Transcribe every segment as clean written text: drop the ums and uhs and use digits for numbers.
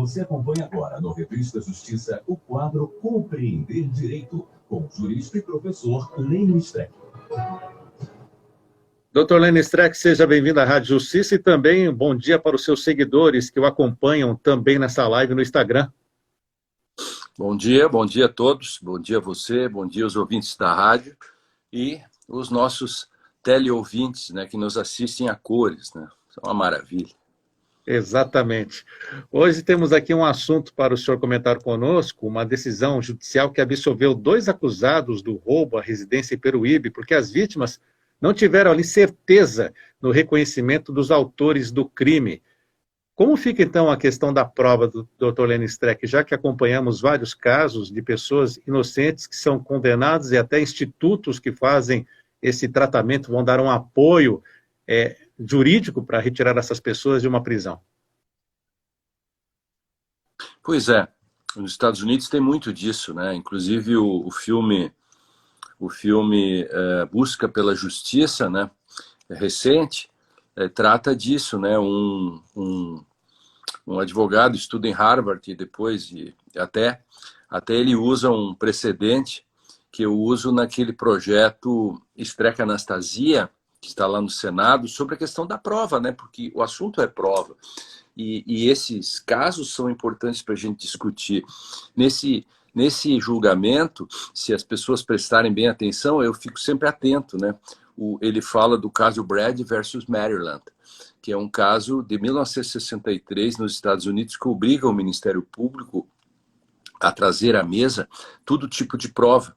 Você acompanha agora no Revista Justiça o quadro Compreender Direito, com o jurista e professor Lênio Streck. Doutor Lênio Streck, seja bem-vindo à Rádio Justiça e também bom dia para os seus seguidores que o acompanham também nessa live no Instagram. Bom dia a todos, bom dia a você, bom dia aos ouvintes da rádio e os nossos teleouvintes, né, que nos assistem a cores, né? Isso é uma maravilha. Exatamente. Hoje temos aqui um assunto para o senhor comentar conosco, uma decisão judicial que absolveu 2 acusados do roubo à residência em Peruíbe, porque as vítimas não tiveram ali certeza no reconhecimento dos autores do crime. Como fica, então, a questão da prova do Dr. Lênio Streck, já que acompanhamos vários casos de pessoas inocentes que são condenadas e até institutos que fazem esse tratamento vão dar um apoio jurídico para retirar essas pessoas de uma prisão? Pois é, nos Estados Unidos tem muito disso, né? Inclusive o filme Busca pela Justiça, né? Recente, trata disso, né? Um advogado estuda em Harvard e depois até ele usa um precedente que eu uso naquele projeto Streck Anastasia, que está lá no Senado, sobre a questão da prova, né? Porque o assunto é prova. E esses casos são importantes para a gente discutir. Nesse julgamento, se as pessoas prestarem bem atenção, eu fico sempre atento, né? Ele fala do caso Brad versus Maryland, que é um caso de 1963 nos Estados Unidos que obriga o Ministério Público a trazer à mesa todo tipo de prova,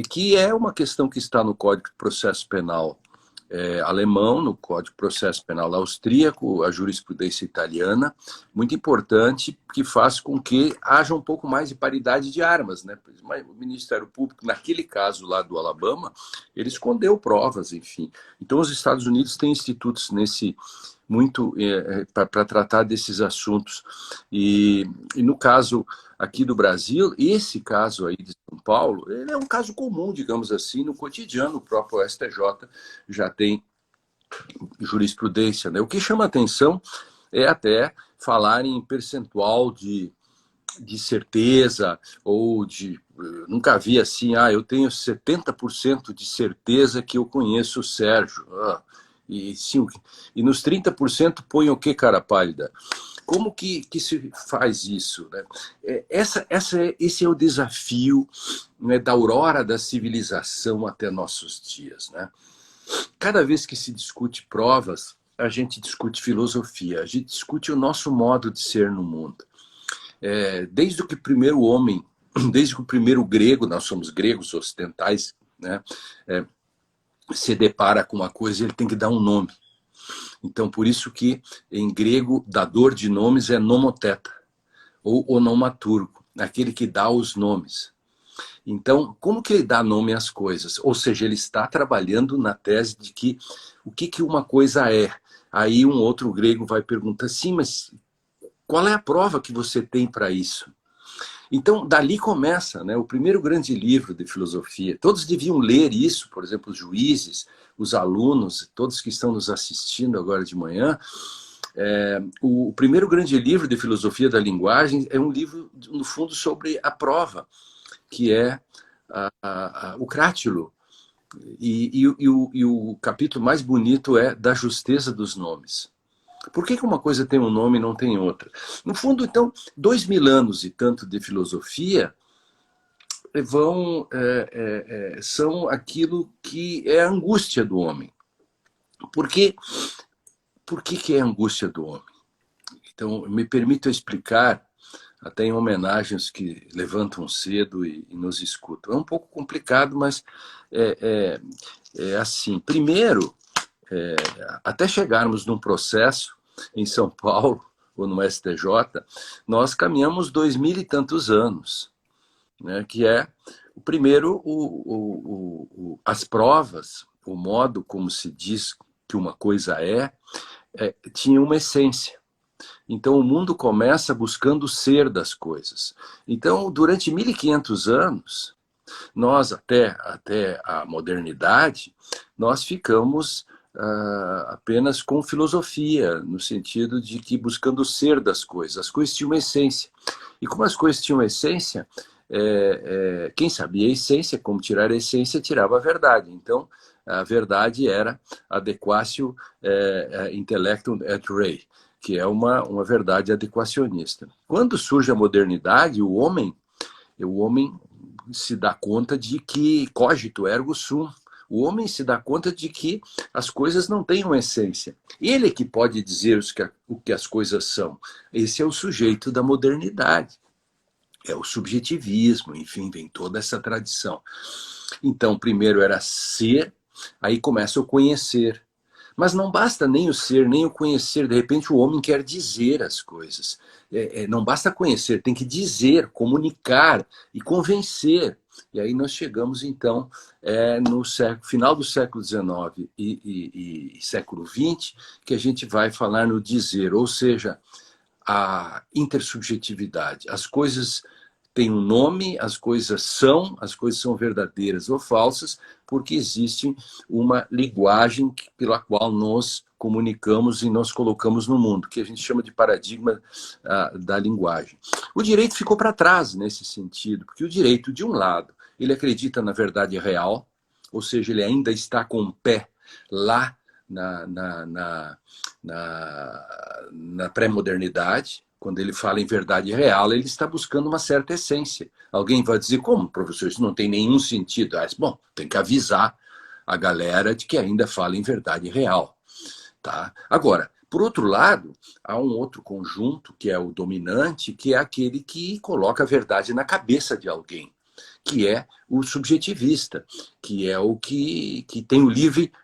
que é uma questão que está no Código de Processo Penal alemão, no Código de Processo Penal austríaco, a jurisprudência italiana, muito importante, que faz com que haja um pouco mais de paridade de armas, né? Mas o Ministério Público, naquele caso lá do Alabama, ele escondeu provas, enfim. Então os Estados Unidos têm institutos para tratar desses assuntos. E no caso aqui do Brasil, esse caso aí de São Paulo, ele é um caso comum, digamos assim, no cotidiano. O próprio STJ já tem jurisprudência, né? O que chama atenção é até falar em percentual de certeza, ou nunca vi assim, eu tenho 70% de certeza que eu conheço o Sérgio. E nos 30% põe o que, cara pálida? Como que se faz isso, né? Esse é o desafio, né, da aurora da civilização até nossos dias, né? Cada vez que se discute provas, a gente discute filosofia, a gente discute o nosso modo de ser no mundo. Desde que o primeiro homem, desde que o primeiro grego, nós somos gregos ocidentais, né, se depara com uma coisa, ele tem que dar um nome. Então, por isso que, em grego, dador de nomes é nomoteta, ou onomaturgo, aquele que dá os nomes. Então, como que ele dá nome às coisas? Ou seja, ele está trabalhando na tese de que o que uma coisa é. Aí um outro grego vai perguntar, sim, mas qual é a prova que você tem para isso? Então, dali começa, né, o primeiro grande livro de filosofia. Todos deviam ler isso, por exemplo, os juízes, os alunos, todos que estão nos assistindo agora de manhã. O primeiro grande livro de filosofia da linguagem é um livro, no fundo, sobre a prova, que é o Crátilo. E o capítulo mais bonito é da justeza dos nomes. Por que uma coisa tem um nome e não tem outra? No fundo, então, 2000 anos e tanto de filosofia são aquilo que é a angústia do homem. Por que é a angústia do homem? Então, me permito explicar, até em homenagens que levantam cedo e nos escutam. É um pouco complicado, mas é assim. Primeiro, até chegarmos num processo em São Paulo, ou no STJ, nós caminhamos 2000 e tantos anos, né, que é o primeiro, as provas, o modo como se diz que uma coisa tinha uma essência. Então o mundo começa buscando o ser das coisas. Então, durante 1500 anos, nós até a modernidade, nós ficamos apenas com filosofia, no sentido de que buscando o ser das coisas. As coisas tinham uma essência. E como as coisas tinham essência, quem sabia a essência, como tirar a essência, tirava a verdade. Então, a verdade era adequatio intellectum et rei, que é uma verdade adequacionista. Quando surge a modernidade, o homem se dá conta de que cogito ergo sum. O homem se dá conta de que as coisas não têm uma essência. Ele é que pode dizer o que as coisas são. Esse é o sujeito da modernidade. É o subjetivismo, enfim, vem toda essa tradição. Então, primeiro era ser, aí começa o conhecer. Mas não basta nem o ser, nem o conhecer. De repente o homem quer dizer as coisas. Não basta conhecer, tem que dizer, comunicar e convencer. E aí nós chegamos, então, no final do século XIX e século XX, que a gente vai falar no dizer, ou seja, a intersubjetividade. As coisas têm um nome, as coisas são verdadeiras ou falsas, porque existe uma linguagem pela qual nos comunicamos e nos colocamos no mundo, que a gente chama de paradigma da linguagem. O direito ficou para trás nesse sentido, porque o direito, de um lado, ele acredita na verdade real, ou seja, ele ainda está com o pé lá na pré-modernidade. Quando ele fala em verdade real, ele está buscando uma certa essência. Alguém vai dizer, como, professor, isso não tem nenhum sentido? Bom, tem que avisar a galera de que ainda fala em verdade real. Tá? Agora, por outro lado, há um outro conjunto, que é o dominante, que é aquele que coloca a verdade na cabeça de alguém, que é o subjetivista, que é o que tem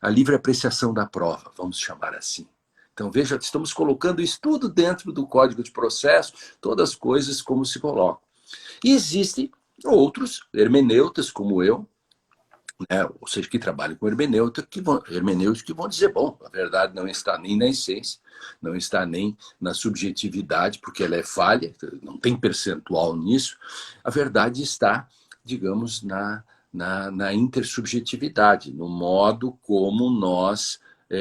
a livre apreciação da prova, vamos chamar assim. Então, veja, estamos colocando isso tudo dentro do Código de Processo, todas as coisas como se colocam. E existem outros hermeneutas, como eu, né, ou seja, que trabalham com hermenêutica, que vão dizer, bom, a verdade não está nem na essência, não está nem na subjetividade, porque ela é falha, não tem percentual nisso. A verdade está, digamos, na intersubjetividade, no modo como nós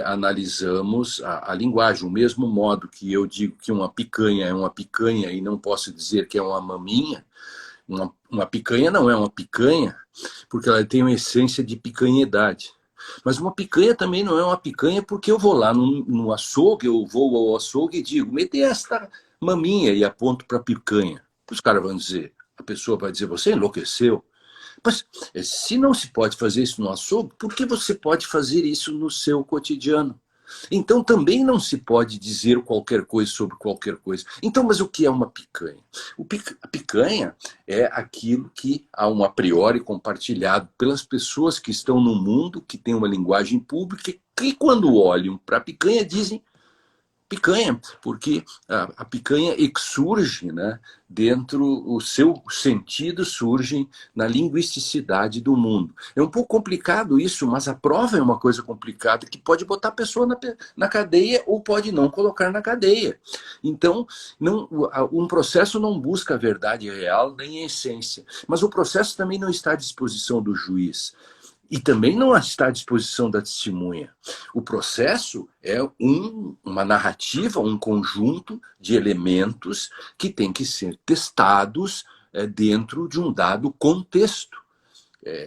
analisamos a linguagem. O mesmo modo que eu digo que uma picanha é uma picanha e não posso dizer que é uma maminha, uma picanha não é uma picanha, porque ela tem uma essência de picanhedade. Mas uma picanha também não é uma picanha porque eu vou lá no açougue, eu vou ao açougue e digo, me dê esta maminha e aponto para a picanha. Os caras vão dizer, a pessoa vai dizer, você enlouqueceu? Mas se não se pode fazer isso no açougue, por que você pode fazer isso no seu cotidiano? Então também não se pode dizer qualquer coisa sobre qualquer coisa. Então, mas o que é uma picanha? A picanha é aquilo que há um a priori compartilhado pelas pessoas que estão no mundo, que tem uma linguagem pública, que quando olham para a picanha dizem picanha, porque a picanha surge, né, dentro, o seu sentido surge na linguisticidade do mundo. É um pouco complicado isso, mas a prova é uma coisa complicada que pode botar a pessoa na cadeia ou pode não colocar na cadeia. Então, um processo não busca a verdade real nem a essência, mas o processo também não está à disposição do juiz. E também não está à disposição da testemunha. O processo é uma narrativa, um conjunto de elementos que tem que ser testados dentro de um dado contexto.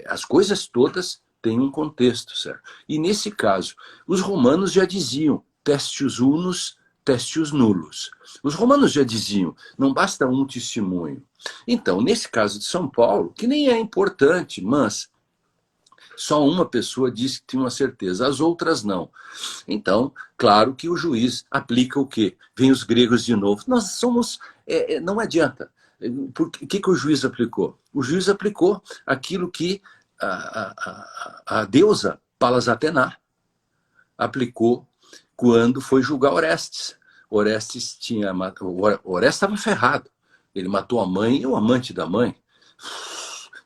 As coisas todas têm um contexto, certo? E nesse caso, os romanos já diziam, testius unus, testius nullus. Os romanos já diziam, não basta um testemunho. Então, nesse caso de São Paulo, que nem é importante, mas só uma pessoa disse que tinha uma certeza, as outras não. Então, claro que o juiz aplica o quê? Vem os gregos de novo. Nós somos... não adianta. O que o juiz aplicou? O juiz aplicou aquilo que a deusa Palas Atená aplicou quando foi julgar Orestes. Orestes estava ferrado. Ele matou a mãe e o amante da mãe.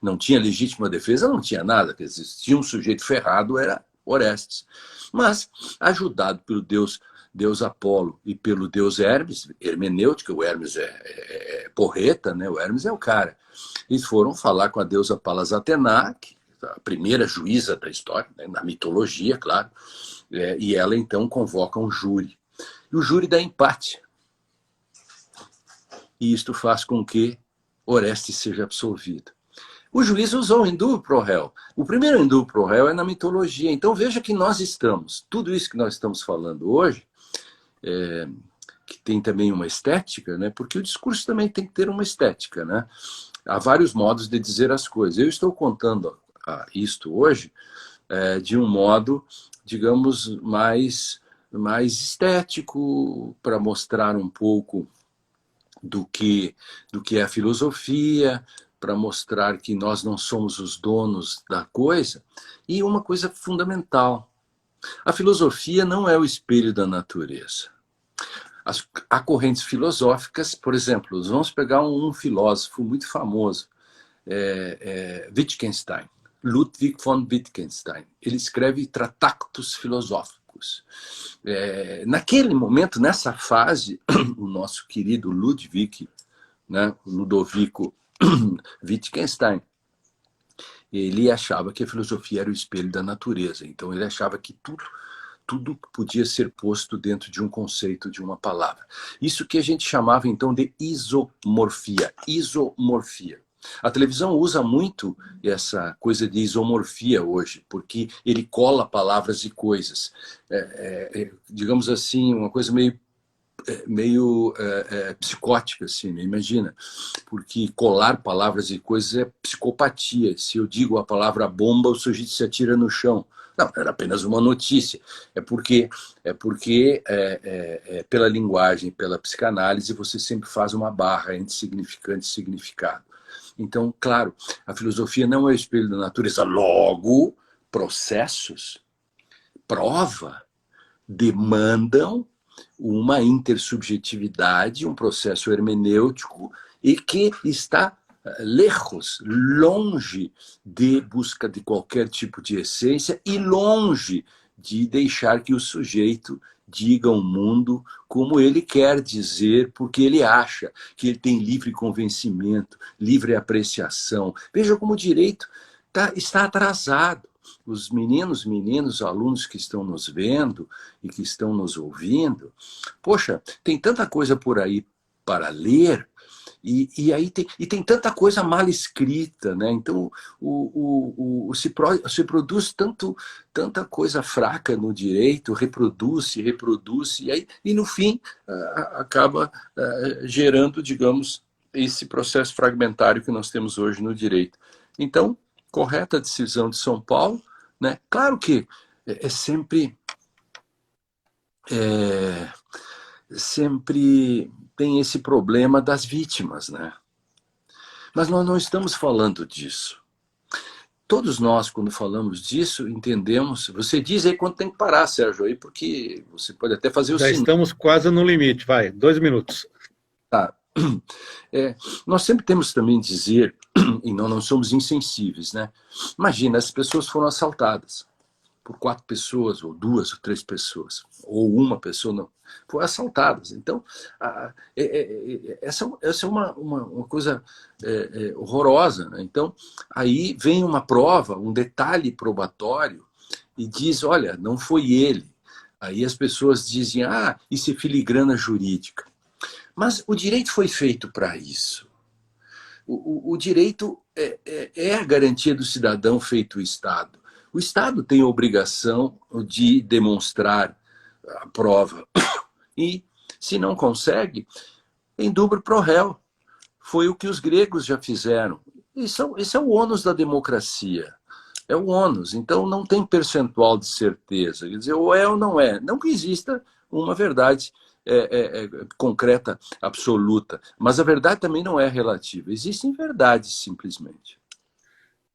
Não tinha legítima defesa, não tinha nada. Quer dizer, se tinha um sujeito ferrado, era Orestes. Mas, ajudado pelo Deus Apolo e pelo Deus Hermes, hermenêutica, o Hermes é porreta, né? O Hermes é o cara. Eles foram falar com a deusa Palas Atená, que a primeira juíza da história, né, na mitologia, claro, e ela então convoca um júri. E o júri dá empate. E isto faz com que Orestes seja absolvido. O juiz usou o indúbio pro réu. O primeiro indúbio pro réu é na mitologia. Então veja que nós estamos, tudo isso que nós estamos falando hoje, que tem também uma estética, né? Porque o discurso também tem que ter uma estética, né? Há vários modos de dizer as coisas. Eu estou contando isto hoje de um modo, digamos, mais estético, para mostrar um pouco do que é a filosofia, para mostrar que nós não somos os donos da coisa. E uma coisa fundamental: a filosofia não é o espelho da natureza. Há correntes filosóficas, por exemplo, vamos pegar um filósofo muito famoso, Wittgenstein, Ludwig von Wittgenstein. Ele escreve Tractatus Filosóficos. Naquele momento, nessa fase, o nosso querido Ludwig, né, Ludovico Wittgenstein, ele achava que a filosofia era o espelho da natureza. Então ele achava que tudo podia ser posto dentro de um conceito, de uma palavra. Isso que a gente chamava então de isomorfia. Isomorfia. A televisão usa muito essa coisa de isomorfia hoje, porque ele cola palavras e coisas. Digamos assim, uma coisa meio psicótica, assim, né? Imagina, porque colar palavras e coisas é psicopatia. Se eu digo a palavra bomba, o sujeito se atira no chão. Não, era apenas uma notícia. É porque pela linguagem, pela psicanálise, você sempre faz uma barra entre significante e significado. Então, claro, a filosofia não é o espelho da natureza. Logo, processos, prova, demandam uma intersubjetividade, um processo hermenêutico, e que está longe de busca de qualquer tipo de essência e longe de deixar que o sujeito diga ao mundo como ele quer dizer, porque ele acha que ele tem livre convencimento, livre apreciação. Veja como o direito está atrasado. Os meninos, alunos que estão nos vendo e que estão nos ouvindo, poxa, tem tanta coisa por aí para ler, e aí tem tanta coisa mal escrita, né? Então se produz tanta coisa fraca no direito, reproduz, e no fim acaba gerando, digamos, esse processo fragmentário que nós temos hoje no direito. Então, correta a decisão de São Paulo, né? Claro que sempre tem esse problema das vítimas, né? Mas nós não estamos falando disso. Todos nós, quando falamos disso, entendemos... Você diz aí quando tem que parar, Sérgio, aí, porque você pode até fazer o Já estamos quase no limite, vai, 2 minutos. Tá. Nós sempre temos também dizer, e nós não somos insensíveis, né? Imagina, as pessoas foram assaltadas por 4 pessoas, ou 2 ou 3 pessoas, ou uma pessoa, não, foram assaltadas. Então, essa é uma coisa horrorosa, né? Então, aí vem uma prova, um detalhe probatório, e diz, olha, não foi ele. Aí as pessoas dizem, isso é filigrana jurídica. Mas o direito foi feito para isso. O direito é a garantia do cidadão feito o Estado. O Estado tem a obrigação de demonstrar a prova. E, se não consegue, indúbio pro réu. Foi o que os gregos já fizeram. Esse é o ônus da democracia. É o ônus. Então, não tem percentual de certeza. Quer dizer, ou é ou não é. Não que exista uma verdade concreta, absoluta. Mas a verdade também não é relativa. Existem verdades, simplesmente.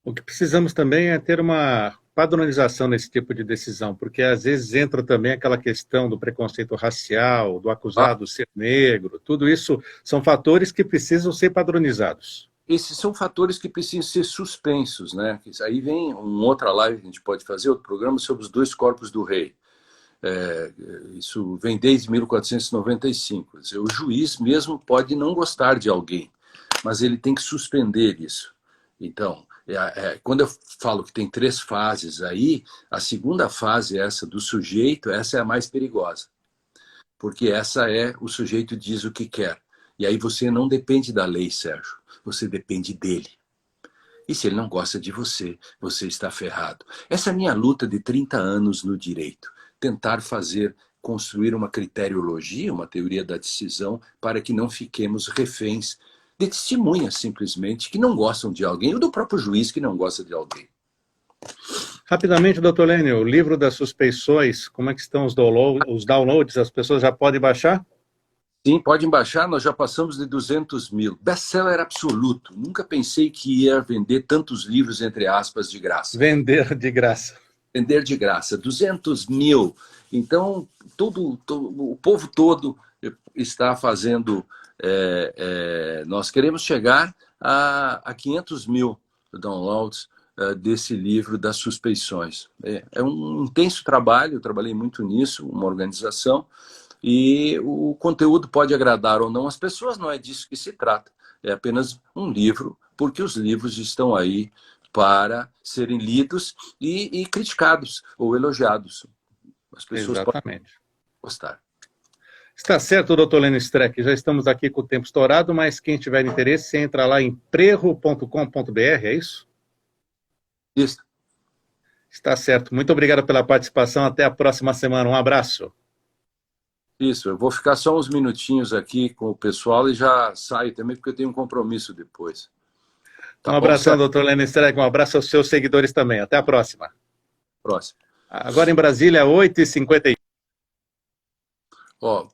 O que precisamos também é ter uma padronização nesse tipo de decisão, porque às vezes entra também aquela questão do preconceito racial, do acusado ser negro, tudo isso são fatores que precisam ser padronizados. Esses são fatores que precisam ser suspensos, né? Aí vem uma outra live que a gente pode fazer, outro programa sobre os 2 corpos do rei. Isso vem desde 1495. O juiz mesmo pode não gostar de alguém, mas ele tem que suspender isso. Então, Quando eu falo que tem 3 fases aí, a segunda fase, essa do sujeito, essa é a mais perigosa. Porque essa o sujeito diz o que quer. E aí você não depende da lei, Sérgio. Você depende dele. E se ele não gosta de você, você está ferrado. Essa é a minha luta de 30 anos no direito. Tentar construir uma criteriologia, uma teoria da decisão, para que não fiquemos reféns de testemunhas, simplesmente, que não gostam de alguém, ou do próprio juiz que não gosta de alguém. Rapidamente, doutor Lênio, o livro das suspeições, como é que estão os downloads? As pessoas já podem baixar? Sim, podem baixar, nós já passamos de 200 mil. Best-seller absoluto. Nunca pensei que ia vender tantos livros, entre aspas, de graça. Vender de graça. Vender de graça, 200 mil. Então, o povo todo está fazendo... nós queremos chegar a 500 mil downloads desse livro das suspeições. É um intenso trabalho, eu trabalhei muito nisso, uma organização, e o conteúdo pode agradar ou não as pessoas, não é disso que se trata. É apenas um livro, porque os livros estão aí para serem lidos e criticados ou elogiados. As pessoas podem gostar. Está certo, doutor Lênio Streck, já estamos aqui com o tempo estourado, mas quem tiver interesse, entra lá em prejo.com.br, é isso? Isso. Está certo. Muito obrigado pela participação. Até a próxima semana. Um abraço. Isso, eu vou ficar só uns minutinhos aqui com o pessoal e já saio também, porque eu tenho um compromisso depois. Tá um abração, doutor Lênio Streck. Um abraço aos seus seguidores também. Até a próxima. Próximo. Agora em Brasília, 8h51. Ó,